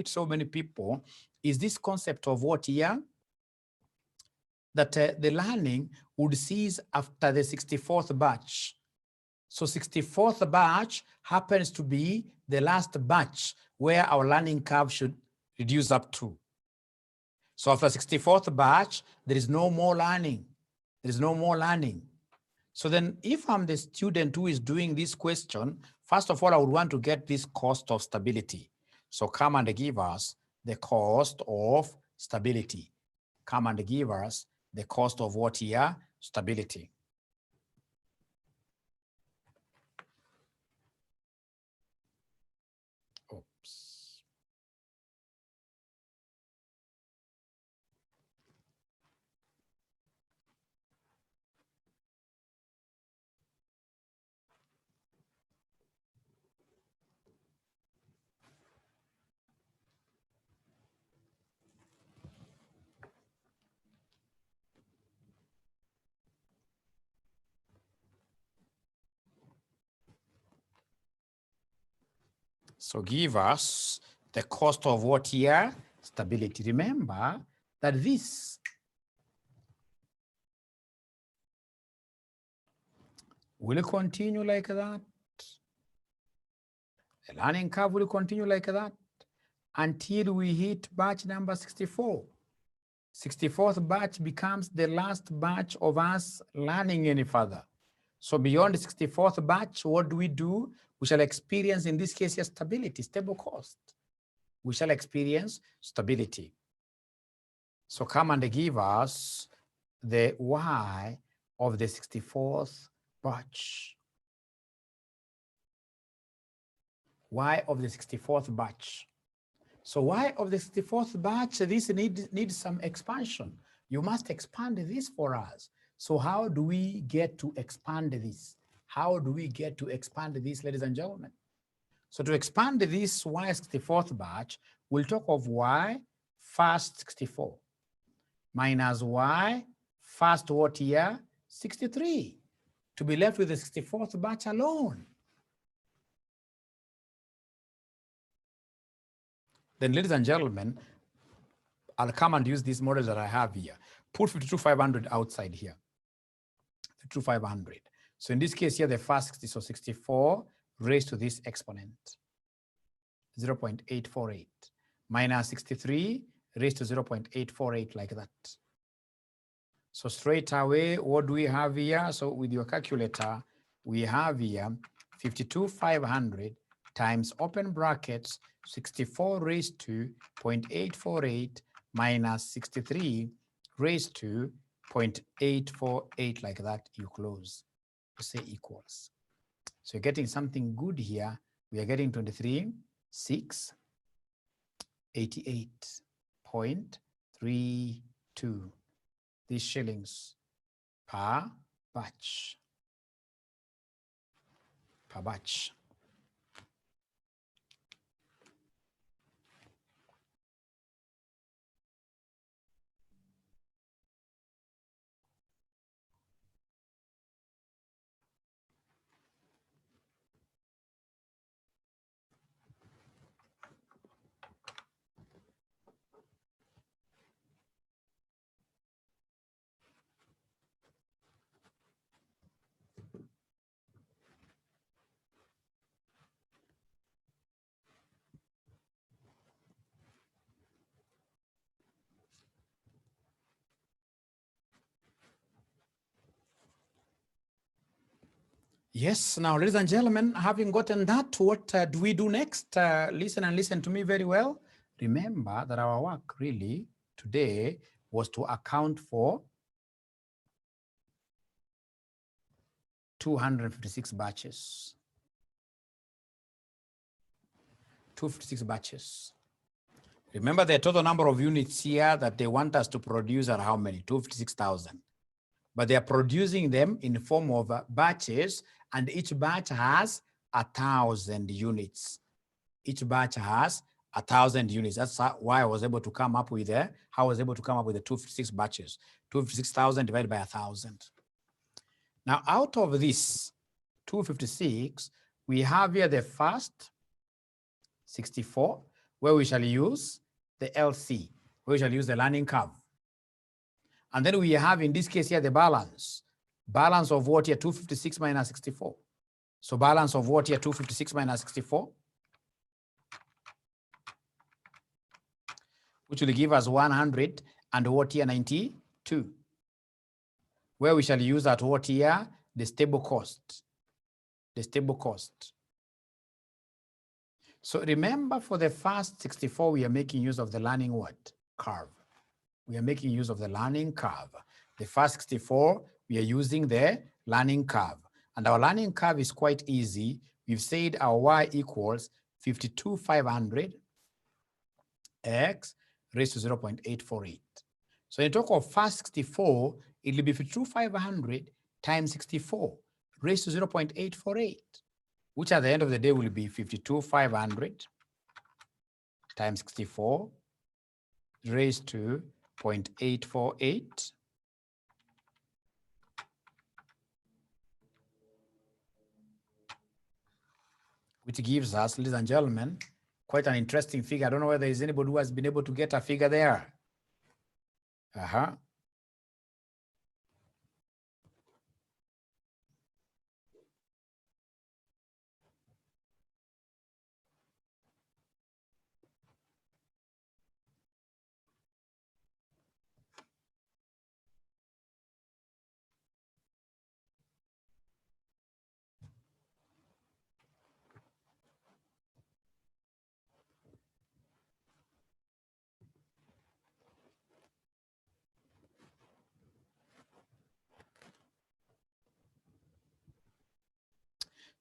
so many people is this concept of what here? That the learning would cease after the 64th batch. So 64th batch happens to be the last batch where our learning curve should reduce up to. So after 64th batch, there is no more learning. There is no more learning. So then if I'm the student who is doing this question, first of all, I would want to get this cost of stability. So come and give us the cost of stability. Come and give us the cost of what here? Stability. Oops. So give us the cost of what here? Stability. Remember that this will continue like that. The learning curve will continue like that until we hit batch number 64. 64th batch becomes the last batch of us learning any further. So beyond the 64th batch, what do? We shall experience, in this case, stability, stable cost. We shall experience stability. So come and give us the Y of the 64th batch. Y of the 64th batch. So Y of the 64th batch, this needs some expansion. You must expand this for us. So how do we get to expand this? How do we get to expand this, ladies and gentlemen? So to expand this Y 64th batch, we'll talk of Y first 64 minus Y first what here? 63, to be left with the 64th batch alone. Then, ladies and gentlemen, I'll come and use this model that I have here. Put 52,500 outside here. 52,500. So in this case here, the first 60, so 64 raised to this exponent, 0.848, minus 63 raised to 0.848, like that. So straight away, what do we have here? So with your calculator, we have here 52,500 times open brackets 64 raised to 0.848 minus 63 raised to 0.848, like that. You close, you say equals. So you're getting something good here. We are getting 23,688.32. These shillings per batch. Per batch. Yes, now, ladies and gentlemen, having gotten that, what do we do next? Listen and listen to me very well. Remember that our work really today was to account for 256 batches. 256 batches. Remember the total number of units here that they want us to produce are how many? 256,000. But they are producing them in the form of batches, and each batch has 1,000 units. Each batch has 1,000 units. That's why I was able to come up with how I was able to come up with the 256 batches. 256,000 divided by 1,000. Now, out of this 256, we have here the first 64. where we shall use the LC, where we shall use the learning curve. And then we have, in this case here, the balance. Balance of what here? 256 minus 64. So balance of what here? 256 minus 64, which will give us 100 and what here? 92. Where we shall use that what here? The stable cost. The stable cost. So remember, for the first 64, we are making use of the learning what? Curve. We are making use of the learning curve. The first 64, we are using the learning curve. And our learning curve is quite easy. We've said our y equals 52,500 x raised to 0.848. So in talk of first 64, it will be 52,500 times 64 raised to 0.848, which at the end of the day will be 52,500 times 64 raised to 0.848, which gives us, ladies and gentlemen, quite an interesting figure. I don't know whether there's anybody who has been able to get a figure there.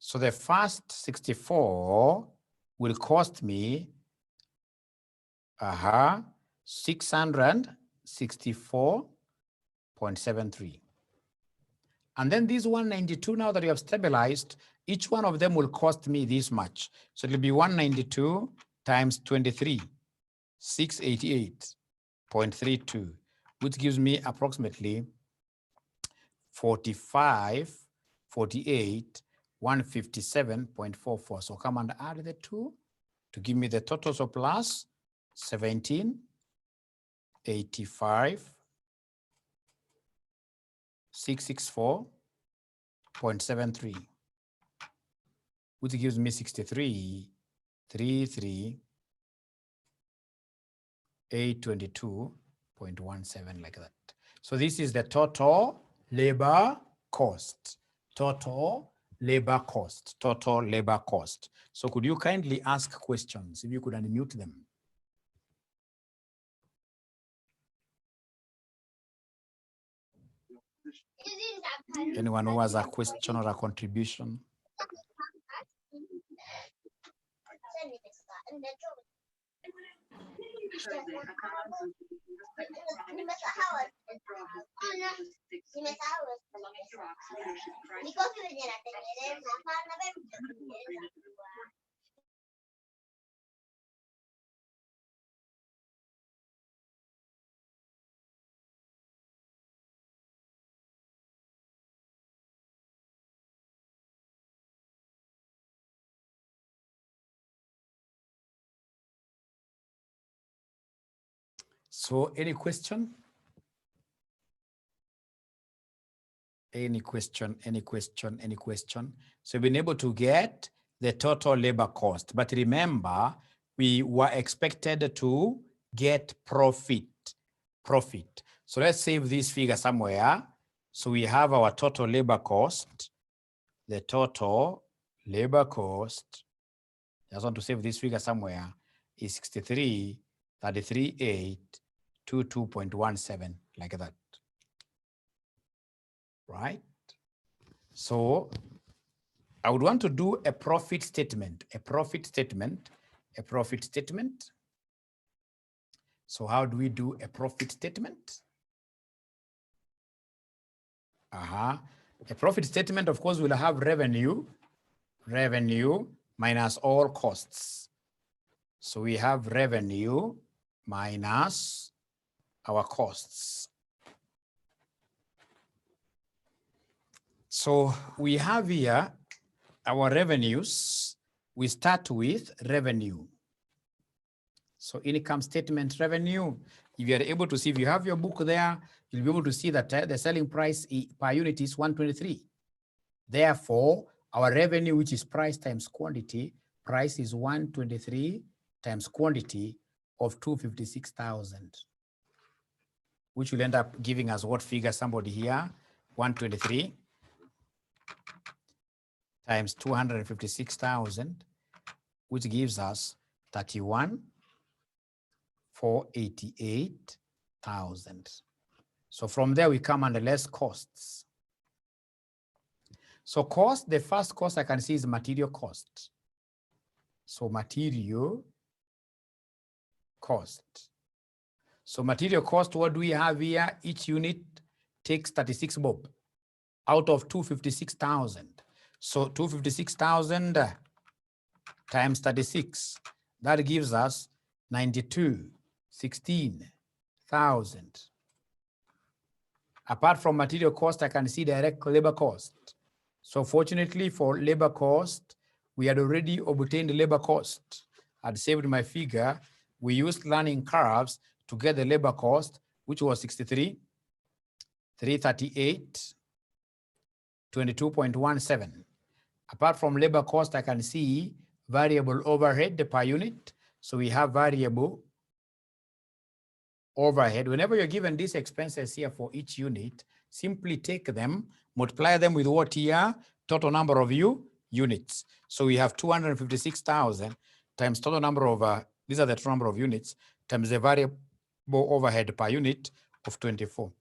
So the first 64 will cost me 664.73. And then these 192, now that you have stabilized, each one of them will cost me this much. So it will be 192 times 23, 688.32, which gives me approximately 45, 48, 157.44. So come and add the two to give me the total. So plus 1785, 664.73, which gives me 822.17, like that. So this is the total labor cost. Total labor cost. Total labor cost. So could you kindly ask questions, if you could unmute them? Anyone who has a question or a contribution? So any question? Any question, any question, any question? So we've been able to get the total labor cost. But remember, we were expected to get profit. Profit. So let's save this figure somewhere. So we have our total labor cost. The total labor cost, I just want to save this figure somewhere, is 63,33,822.17, like that. Right? So I would want to do a profit statement, a profit statement, a profit statement. So how do we do a profit statement? A profit statement, of course, will have revenue minus all costs. So we have revenue minus our costs. So we have here our revenues. We start with revenue. So income statement revenue, if you are able to see, if you have your book there, you'll be able to see that the selling price per unit is 123. Therefore, our revenue, which is price times quantity, price is 123 times quantity of 256,000, which will end up giving us what figure? Somebody here, 123 times 256,000, which gives us 31,488,000. So from there we come under less costs. So cost, the first cost I can see is material cost. So material cost. So material cost, what do we have here? Each unit takes 36 bob out of 256,000. So 256,000 times 36, that gives us 92,16,000. Apart from material cost, I can see direct labor cost. So fortunately for labor cost, we had already obtained labor cost. I'd saved my figure. We used learning curves to get the labor cost, which was 63, 338, 22.17. Apart from labor cost, I can see variable overhead per unit. So we have variable overhead. Whenever you're given these expenses here for each unit, simply take them, multiply them with what here? Total number of units. So we have 256,000 times total number of, these are the total number of units, times the variable overhead per unit of 24.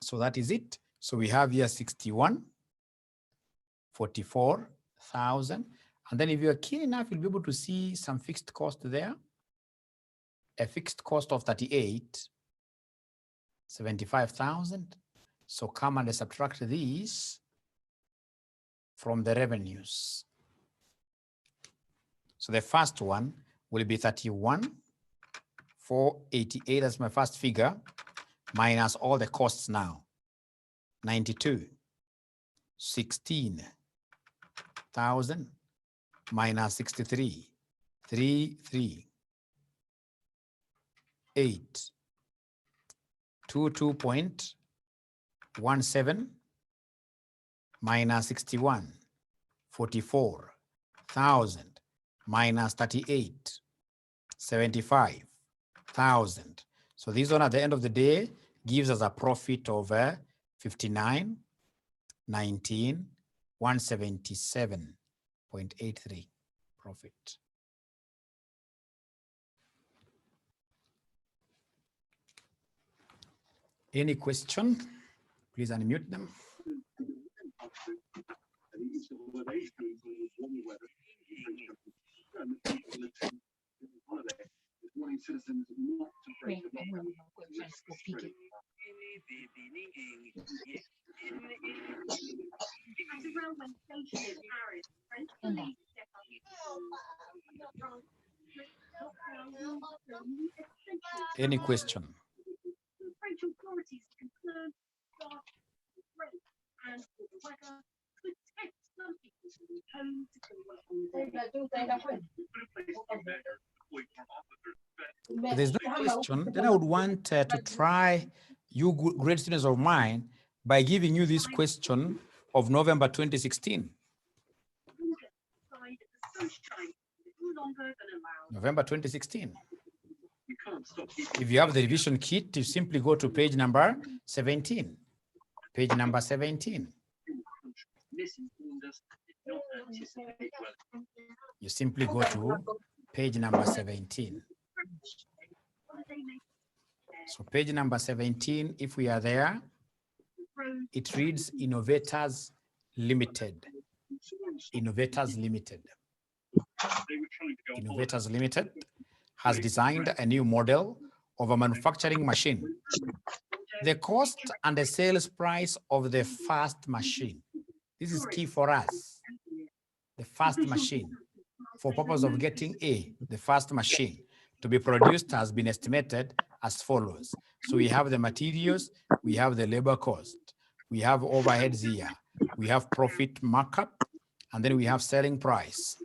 So that is it. So we have here 61,44,000. And then if you're keen enough, you'll be able to see some fixed cost there. A fixed cost of 38,75,000. So come and subtract these from the revenues. So the first one will be 31,488. That's my first figure, minus all the costs now. 92,16,000 minus 63, 338, 22.17 minus 61, 44,000 minus 38, 75,000. So this one at the end of the day gives us a profit of 59,177.83 profit. Any question? Please unmute them. Any question? If there's no question, then I would want to try you great students of mine by giving you this question of November 2016. November 2016. If you have the revision kit, you simply go to page number 17. Page number 17. You simply go to page number 17. So page number 17, if we are there, it reads Innovators Limited. Innovators Limited. Innovators Limited has designed a new model of a manufacturing machine. The cost and the sales price of the first machine. This is key for us. The first machine, for purpose of getting the first machine to be produced has been estimated as follows. So we have the materials, we have the labor cost, we have overheads here, we have profit markup, and then we have selling price.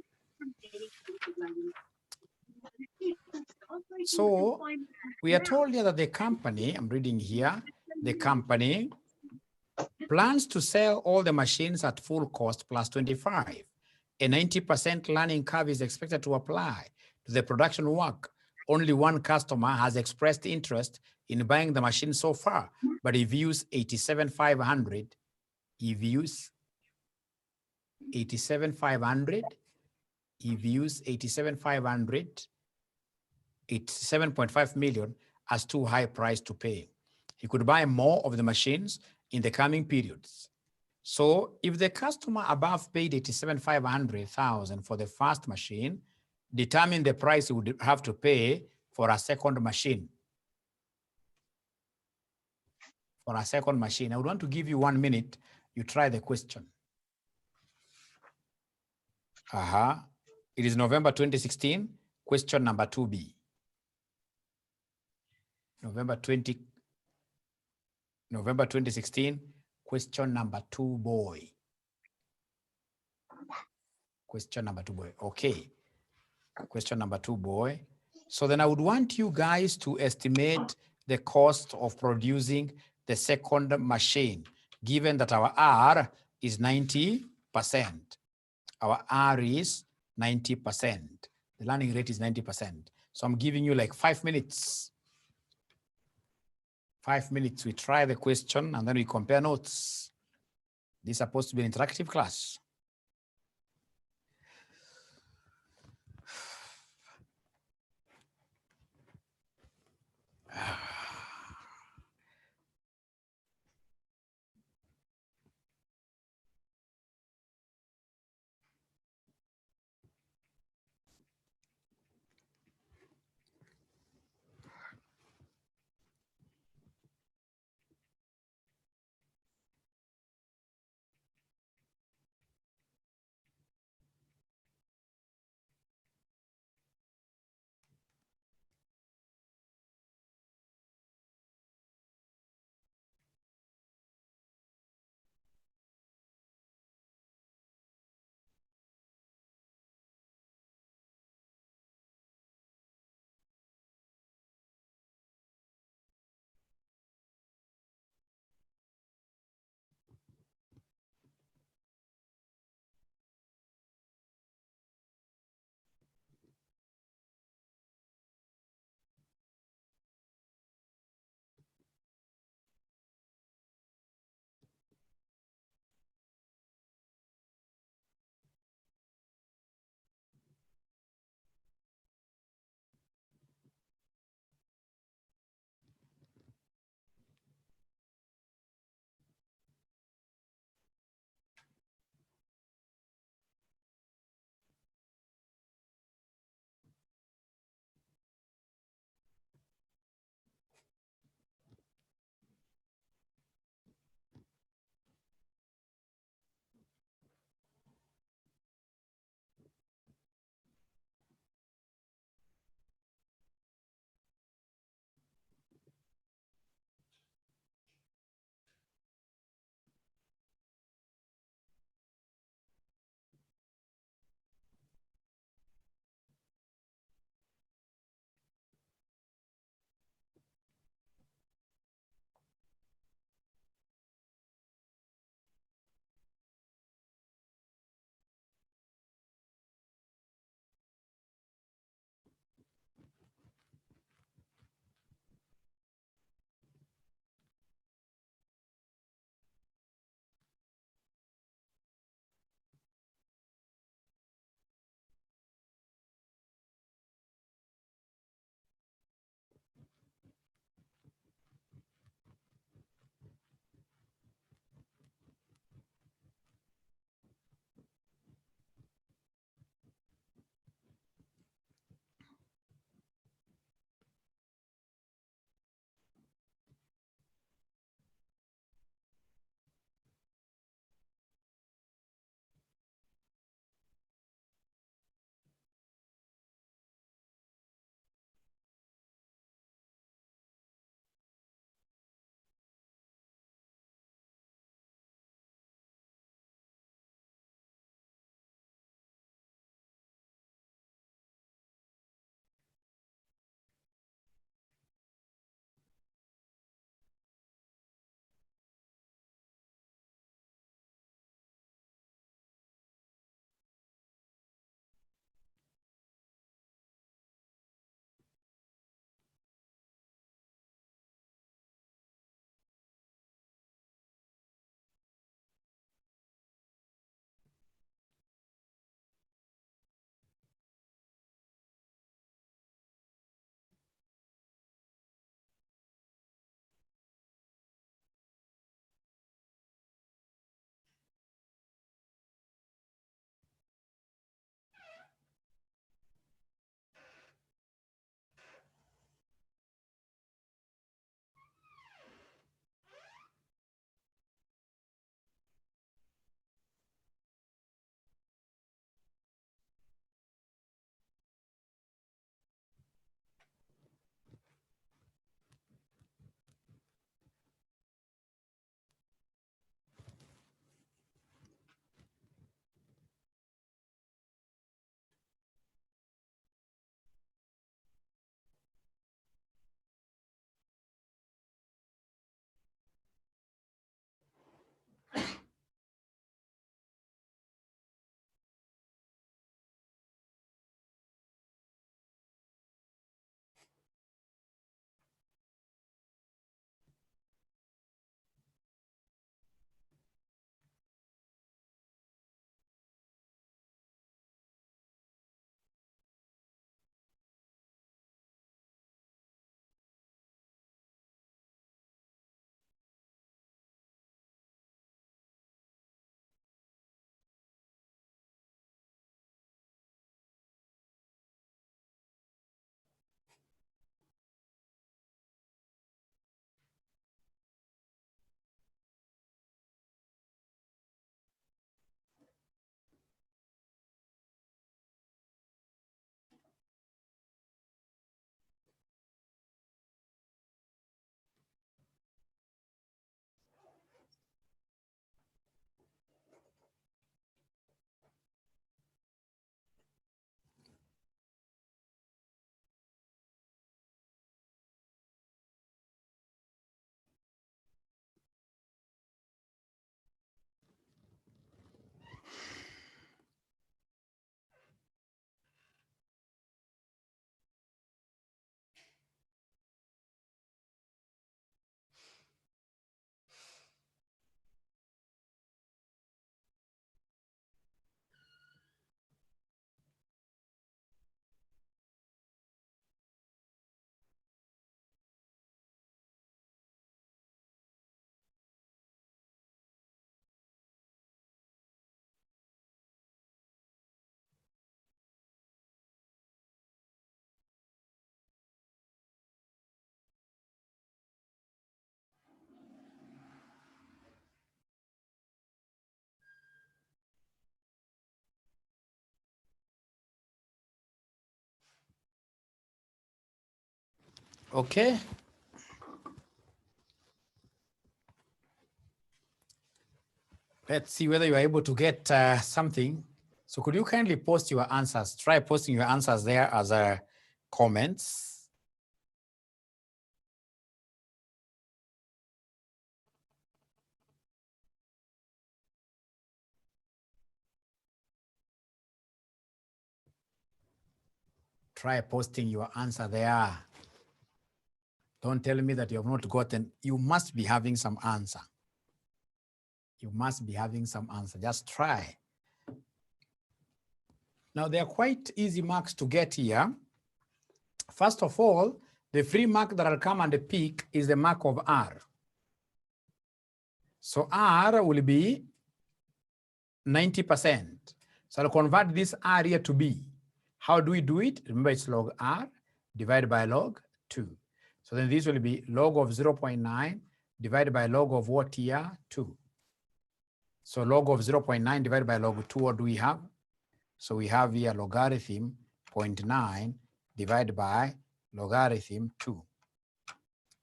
So we are told here that the company, I'm reading here, the company plans to sell all the machines at full cost plus 25. A 90% learning curve is expected to apply to the production work. Only one customer has expressed interest in buying the machine so far, but he views 87,500. He views 87,500. He views 87,500, 87.5 million as too high price to pay. He could buy more of the machines in the coming periods. So if the customer above paid 87,500,000 for the first machine, determine the price he would have to pay for a second machine. For a second machine, I would want to give you 1 minute. You try the question. It is November 2016, question number 2B. November 2016, question number 2, boy. Question number 2, boy. Okay. Question number 2, boy. So then I would want you guys to estimate the cost of producing the second machine, given that our R is 90%. Our R is 90%. The learning rate is 90%. So I'm giving you like 5 minutes. 5 minutes, we try the question and then we compare notes. This is supposed to be an interactive class. Okay. Let's see whether you are able to get something. So could you kindly post your answers? Try posting your answers there as comments. Try posting your answer there. Don't tell me that you have not gotten. You must be having some answer. You must be having some answer. Just try. Now, they are quite easy marks to get here. First of all, the free mark that will come and pick is the mark of R. So R will be 90%. So I'll convert this R here to B. How do we do it? Remember, it's log R divided by log 2. So then this will be log of 0.9 divided by log of what here? 2. So log of 0.9 divided by log 2, what do we have? So we have here logarithm 0.9 divided by logarithm 2,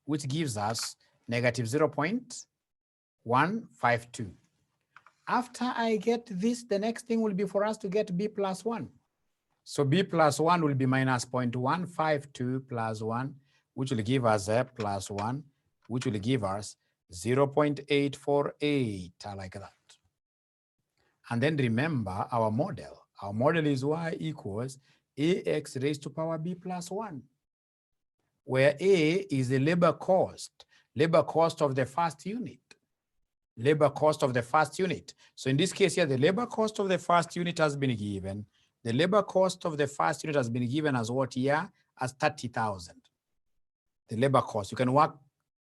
which gives us negative 0.152. After I get this, the next thing will be for us to get B plus 1. So B plus 1 will be minus 0.152 plus 1, which will give us a plus 1, which will give us 0.848, like that. And then remember our model. Our model is y equals ax raised to power b plus 1, where a is the labor cost of the first unit. Labor cost of the first unit. So in this case here, the labor cost of the first unit has been given. The labor cost of the first unit has been given as what here? As 30,000. The labor cost. You can work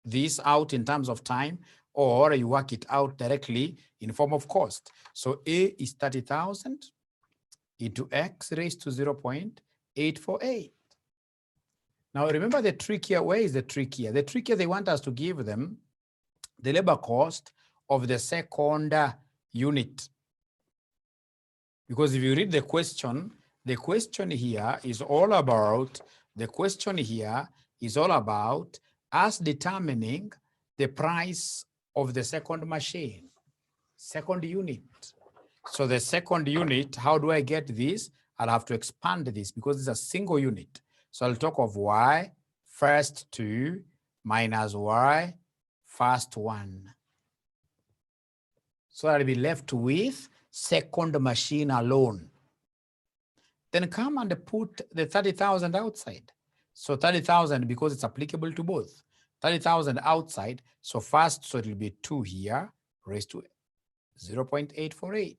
this out in terms of time, or you work it out directly in form of cost. So A is 30,000 into x raised to 0.848. Now remember the trick here. Where is the trick here? The trick here, they want us to give them the labor cost of the second unit. Because if you read the question here is all about, us determining the price of the second machine, second unit. So the second unit, how do I get this? I'll have to expand this because it's a single unit. So I'll talk of y first 2 minus y first 1. So I'll be left with second machine alone. Then come and put the 30,000 outside. So 30,000, because it's applicable to both. 30,000 outside. So first, so it will be 2 here raised to 0.848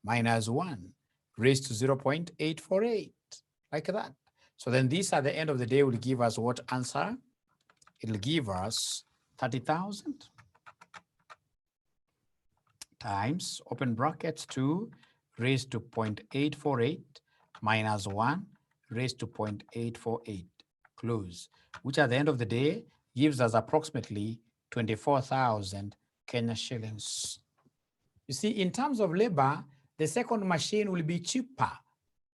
minus 1 raised to 0.848, like that. So then these at the end of the day will give us what answer? It'll give us 30,000 times, open brackets, 2 raised to 0.848 minus 1 raised to 0.848, close, which at the end of the day gives us approximately 24,000 Kenya shillings. You see, in terms of labor, the second machine will be cheaper.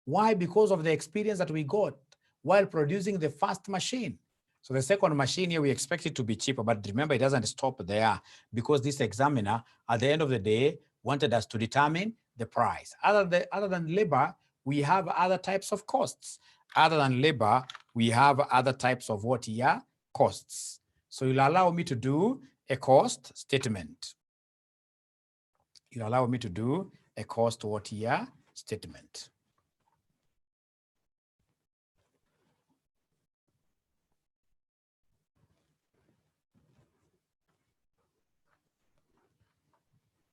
Why? Because of the experience that we got while producing the first machine. So the second machine here, we expect it to be cheaper, but remember, it doesn't stop there because this examiner, at the end of the day, wanted us to determine the price. Other than labor, we have other types of costs. Other than labor, we have other types of what here? Costs. So you'll allow me to do a cost statement. You'll allow me to do a cost what here? Statement.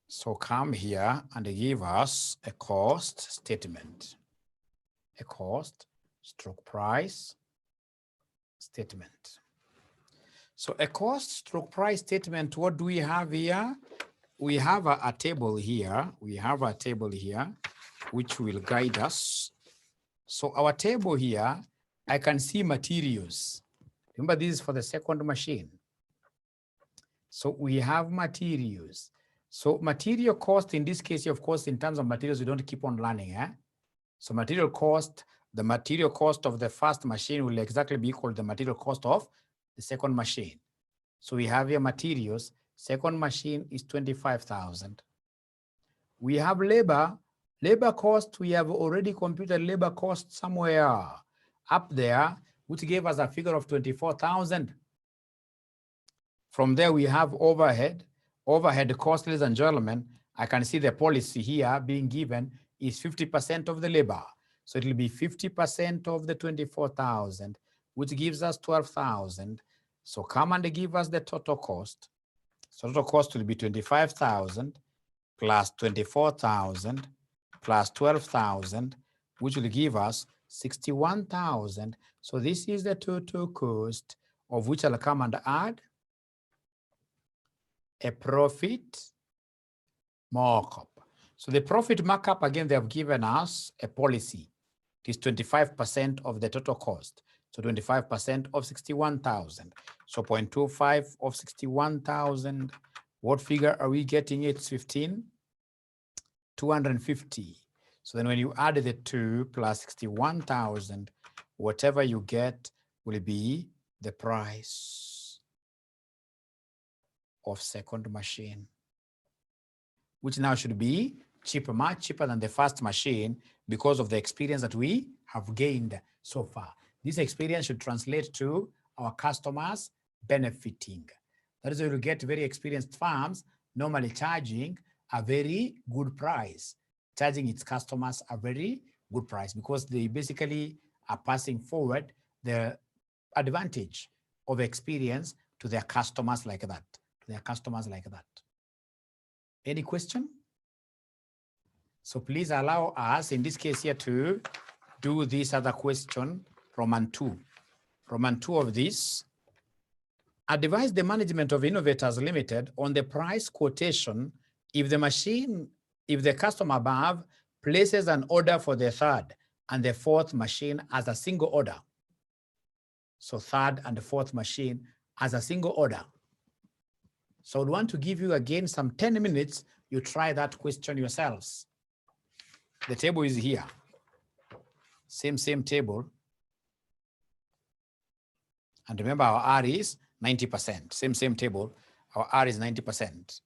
So come here and give us a cost statement. A cost stroke price statement. So a cost stroke price statement, what do we have here? We have a table here. We have a table here which will guide us. So our table here, I can see materials. Remember, this is for the second machine. So we have materials. So material cost in this case, of course, in terms of materials, we don't keep on learning. So material cost the material cost of the first machine will exactly be equal to the material cost of the second machine. So we have here materials, second machine is 25,000. We have labor cost, we have already computed labor cost somewhere up there, which gave us a figure of 24,000. From there, we have overhead. Overhead cost, ladies and gentlemen, I can see the policy here being given is 50% of the labor. So it will be 50% of the 24,000, which gives us 12,000. So come and give us the total cost. So total cost will be 25,000 plus 24,000 plus 12,000, which will give us 61,000. So this is the total cost, of which I'll come and add a profit markup. So the profit markup, again, they have given us a policy. It is 25% of the total cost. So 25% of 61,000. So 0.25 of 61,000. What figure are we getting? It's 15,250. So then when you add the 2 plus 61,000, whatever you get will be the price of second machine, which now should be cheaper, much cheaper than the first machine because of the experience that we have gained so far. This experience should translate to our customers benefiting. That is why you get very experienced firms normally charging a very good price, charging its customers a very good price because they basically are passing forward the advantage of experience to their customers like that, Any question? So please allow us, in this case here, to do this other question, Roman 2. Roman 2 of this. Advise the management of Innovators Limited on the price quotation if the customer above places an order for the third and the fourth machine as a single order. So third and the fourth machine as a single order. So I would want to give you again some 10 minutes. You try that question yourselves. The table is here. Same table. And remember, our R is 90%. Same table. Our R is 90%.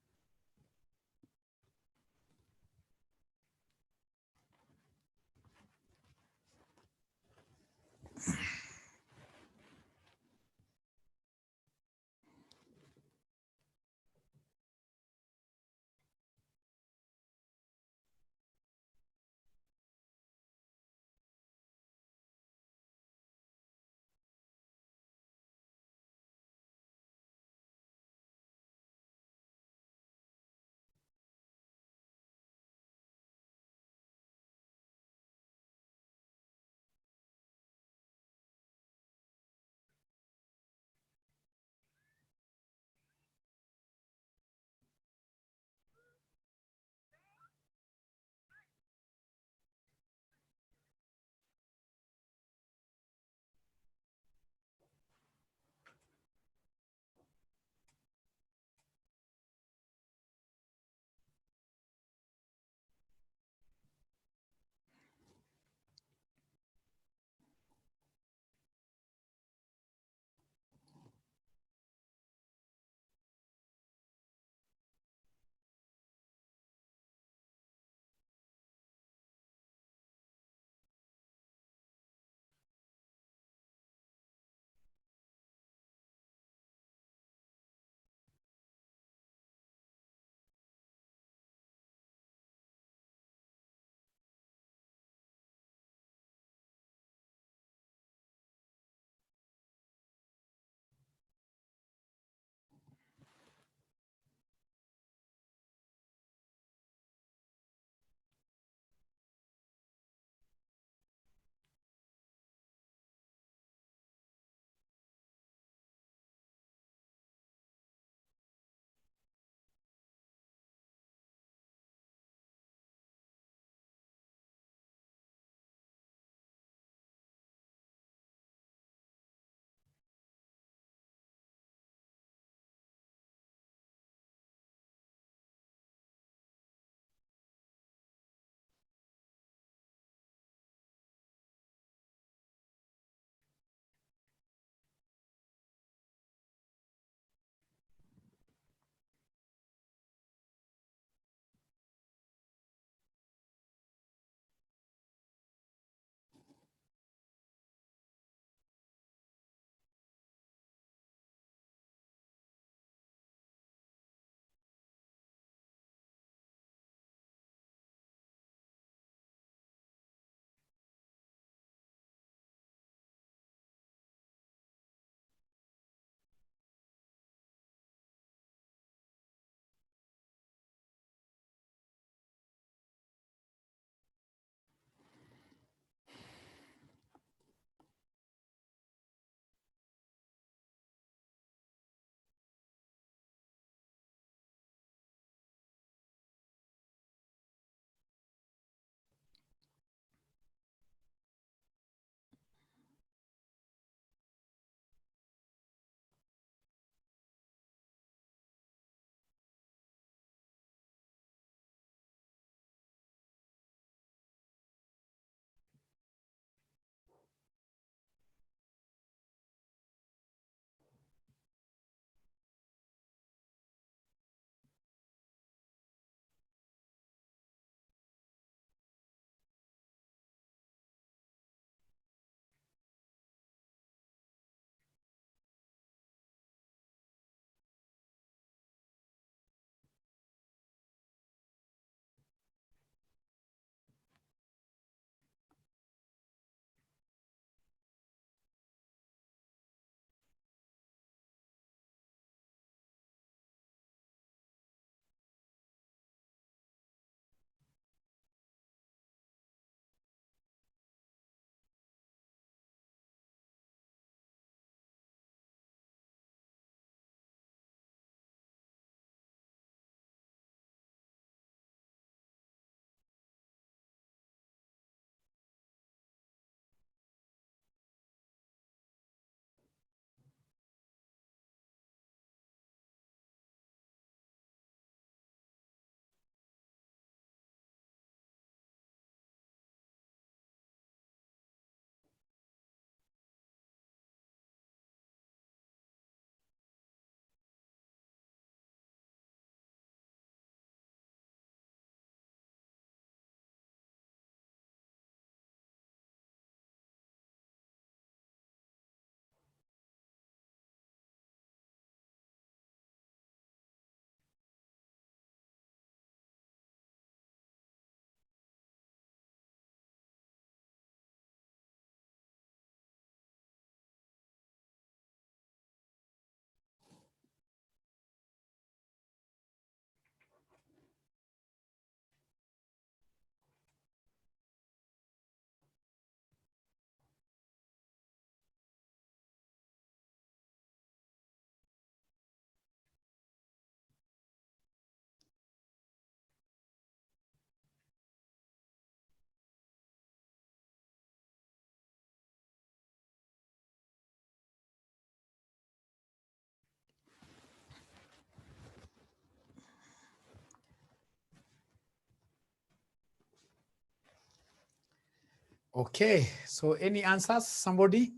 Okay, so any answers, somebody?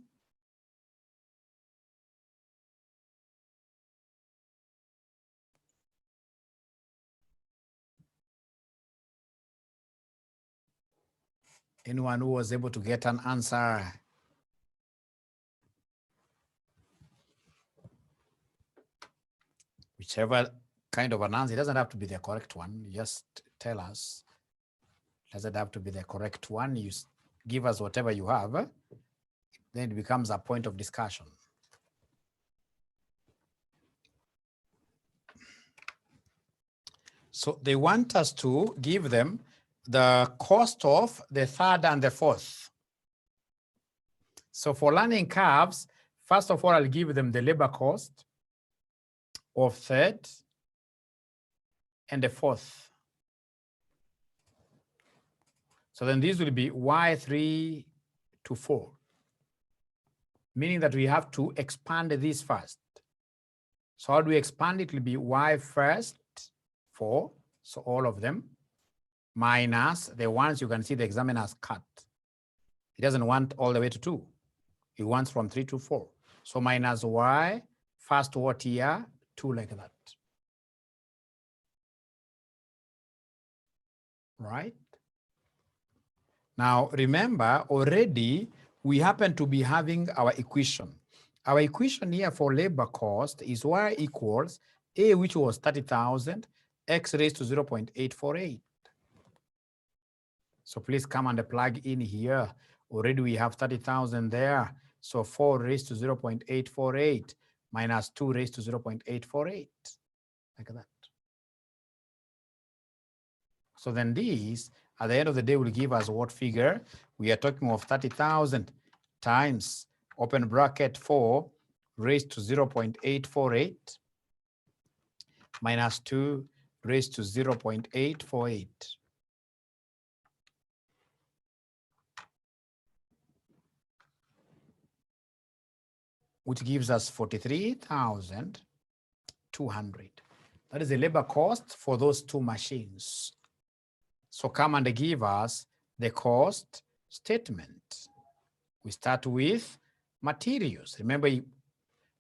Anyone who was able to get an answer? Whichever kind of an answer, it doesn't have to be the correct one. You just tell us. It doesn't have to be the correct one. You give us whatever you have. Then it becomes a point of discussion. So they want us to give them the cost of the third and the fourth. So for learning curves, first of all, I'll give them the labor cost of third and the fourth. So then these will be Y3 to 4, meaning that we have to expand this first. So how do we expand it? It will be Y first, 4, so all of them, minus the ones you can see the examiner's cut. He doesn't want all the way to 2. He wants from 3 to 4. So minus Y, first what here, 2 like that. Right? Now remember, already we happen to be having our equation. Our equation here for labor cost is Y equals A, which was 30,000, X raised to 0.848. So please come and plug in here. Already we have 30,000 there. So 4 raised to 0.848 minus 2 raised to 0.848, like that. So then these, at the end of the day, will give us what figure? We are talking of 30,000 times, open bracket, 4 raised to 0.848 minus 2 raised to 0.848. Which gives us 43,200. That is the labor cost for those 2 machines. So come and give us the cost statement. We start with materials. Remember, he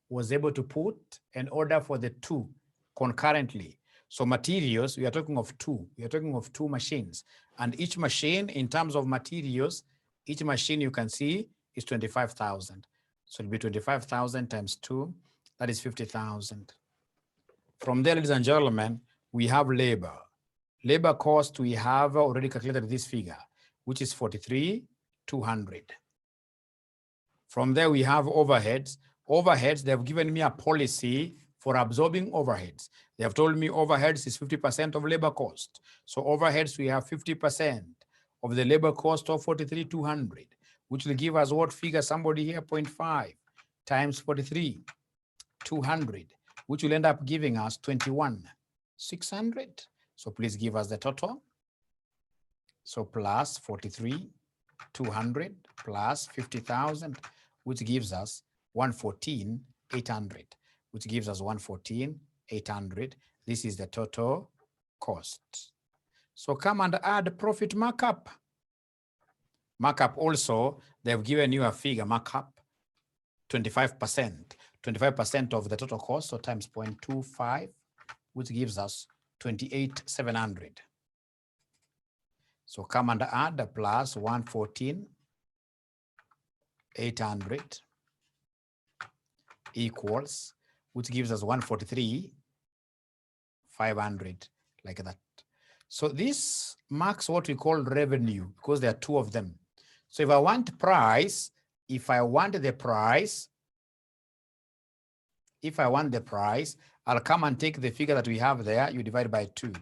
was able to put an order for the 2 concurrently. So materials, we are talking of 2. We are talking of 2 machines. And each machine, in terms of materials, each machine you can see is 25,000. So it'll be 25,000 times 2, that is 50,000. From there, ladies and gentlemen, we have labor. Labor cost, we have already calculated this figure, which is 43,200. From there, we have overheads. Overheads, they've given me a policy for absorbing overheads. They have told me overheads is 50% of labor cost. So overheads, we have 50% of the labor cost of 43,200, which will give us what figure? Somebody here, 0.5 times 43,200, which will end up giving us 21,600. So please give us the total. So plus 43,200 plus 50,000, which gives us 114,800, which gives us 114,800. This is the total cost. So come and add profit markup. Markup also, they've given you a figure, markup, 25%. 25% of the total cost, so times 0.25, which gives us 28,700. So come and add the plus 114,800 equals, which gives us 143,500, like that. So this marks what we call revenue, because there are 2 of them. So if I want price, if I want the price, I'll come and take the figure that we have there, you divide by 2,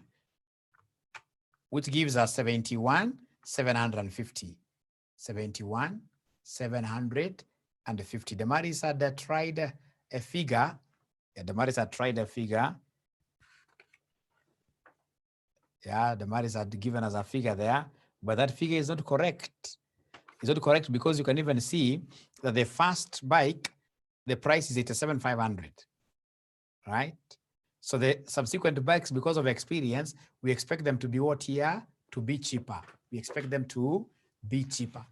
which gives us 71,750. 71,750. Damaris had tried a figure. Yeah, Damaris had tried a figure. Yeah, Damaris had given us a figure there, but that figure is not correct. It's not correct because you can even see that the first bike, the price is 87,500, right? So the subsequent bikes, because of experience, we expect them to be what here? To be cheaper. We expect them to be cheaper.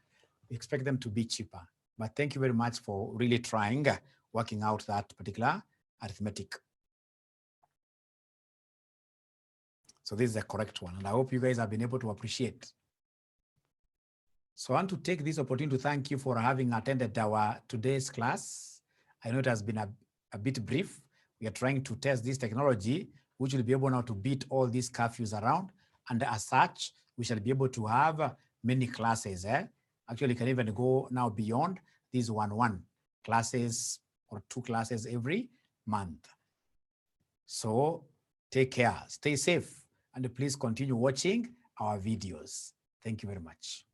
we expect them to be cheaper. But thank you very much for really trying, working out that particular arithmetic. So this is the correct one, and I hope you guys have been able to appreciate. So I want to take this opportunity to thank you for having attended our today's class. I know it has been a bit brief. We are trying to test this technology, which will be able now to beat all these curfews around. And as such, we shall be able to have many classes. Actually, can even go now beyond these 1-1 classes or 2 classes every month. So take care, stay safe, and please continue watching our videos. Thank you very much.